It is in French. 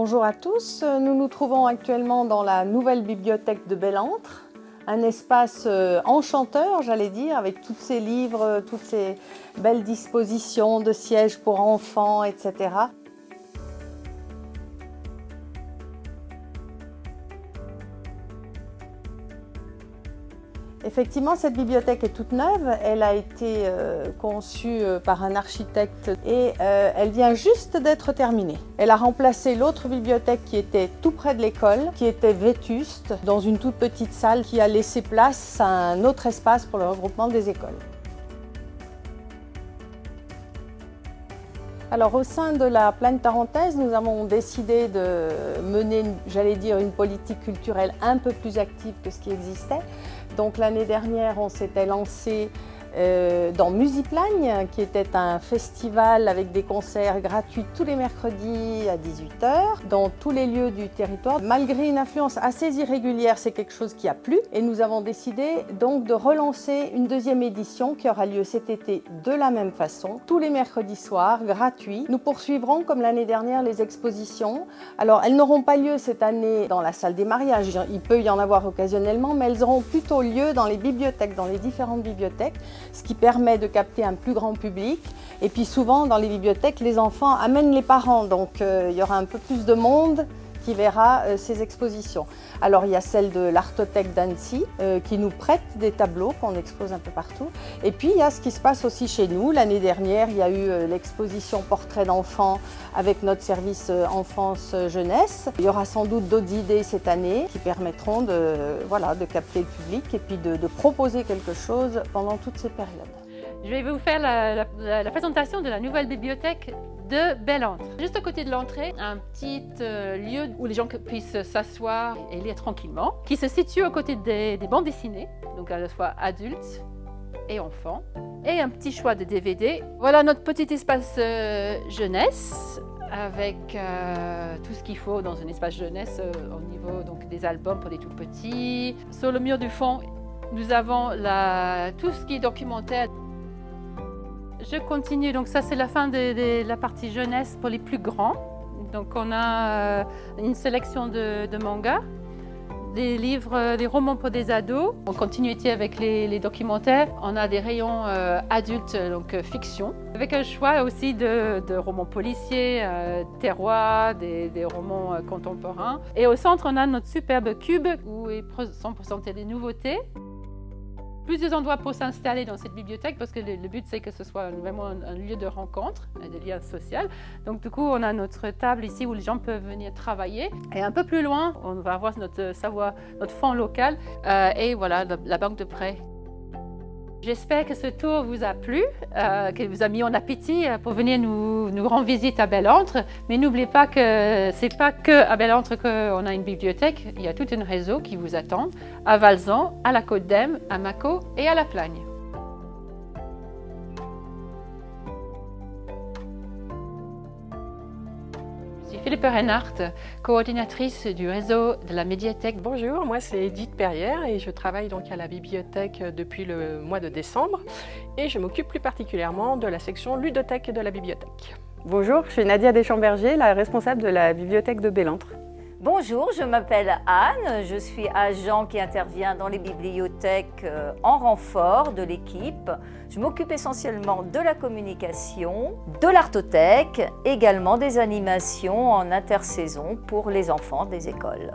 Bonjour à tous, nous nous trouvons actuellement dans la nouvelle bibliothèque de Bellentre, un espace enchanteur, j'allais dire, avec tous ces livres, toutes ces belles dispositions de sièges pour enfants, etc. Effectivement, cette bibliothèque est toute neuve. Elle a été conçue par un architecte et elle vient juste d'être terminée. Elle a remplacé l'autre bibliothèque qui était tout près de l'école, qui était vétuste, dans une toute petite salle qui a laissé place à un autre espace pour le regroupement des écoles. Alors au sein de la Plagne tarentaise, nous avons décidé de mener, j'allais dire, une politique culturelle un peu plus active que ce qui existait. Donc l'année dernière, on s'était lancé dans Musiplagne, qui était un festival avec des concerts gratuits tous les mercredis à 18 h dans tous les lieux du territoire. Malgré une influence assez irrégulière, c'est quelque chose qui a plu et nous avons décidé donc de relancer une deuxième édition qui aura lieu cet été de la même façon, tous les mercredis soirs, gratuits. Nous poursuivrons comme l'année dernière les expositions. Alors elles n'auront pas lieu cette année dans la salle des mariages, il peut y en avoir occasionnellement, mais elles auront plutôt lieu dans les bibliothèques, dans les différentes bibliothèques, ce qui permet de capter un plus grand public. Et puis souvent dans les bibliothèques, les enfants amènent les parents, donc il y aura un peu plus de monde qui verra ces expositions. Alors il y a celle de l'Artothèque d'Annecy qui nous prête des tableaux qu'on expose un peu partout. Et puis il y a ce qui se passe aussi chez nous. L'année dernière, il y a eu l'exposition Portraits d'enfants avec notre service enfance-jeunesse. Il y aura sans doute d'autres idées cette année qui permettront de capter le public et puis de proposer quelque chose pendant toutes ces périodes. Je vais vous faire la présentation de la nouvelle bibliothèque de Bellentre. Juste à côté de l'entrée, un petit lieu où les gens puissent s'asseoir et lire tranquillement, qui se situe à côté des bandes dessinées, donc à la fois adultes et enfants, et un petit choix de DVD. Voilà notre petit espace jeunesse, avec tout ce qu'il faut dans un espace jeunesse au niveau donc, des albums pour les tout petits. Sur le mur du fond, nous avons tout ce qui est documentaire. Je continue, donc ça c'est la fin de la partie jeunesse pour les plus grands. Donc on a une sélection de mangas, des livres, des romans pour des ados. En continuité avec les documentaires, on a des rayons adultes, donc fiction, avec un choix aussi de romans policiers, terroirs, des romans contemporains. Et au centre, on a notre superbe cube où sont présentées des nouveautés. Plusieurs endroits pour s'installer dans cette bibliothèque parce que le but c'est que ce soit vraiment un lieu de rencontre, de lien social. Donc du coup on a notre table ici où les gens peuvent venir travailler et un peu plus loin on va avoir notre fonds local et voilà la banque de prêts. J'espère que ce tour vous a plu, qu'il vous a mis en appétit pour venir nous rendre visite à Bellentre. Mais n'oubliez pas que ce n'est pas qu'à Bellentre qu'on a une bibliothèque. Il y a tout un réseau qui vous attend à Valzan, à la Côte d'Em, à Mâcon et à la Plagne. Je suis Philippe Reinhardt, coordinatrice du réseau de la médiathèque. Bonjour, moi c'est Edith Perrière et je travaille donc à la bibliothèque depuis le mois de décembre et je m'occupe plus particulièrement de la section ludothèque de la bibliothèque. Bonjour, je suis Nadia Deschamberger, la responsable de la bibliothèque de Bellentre. Bonjour, je m'appelle Anne, je suis agent qui intervient dans les bibliothèques en renfort de l'équipe. Je m'occupe essentiellement de la communication, de l'artothèque, également des animations en intersaison pour les enfants des écoles.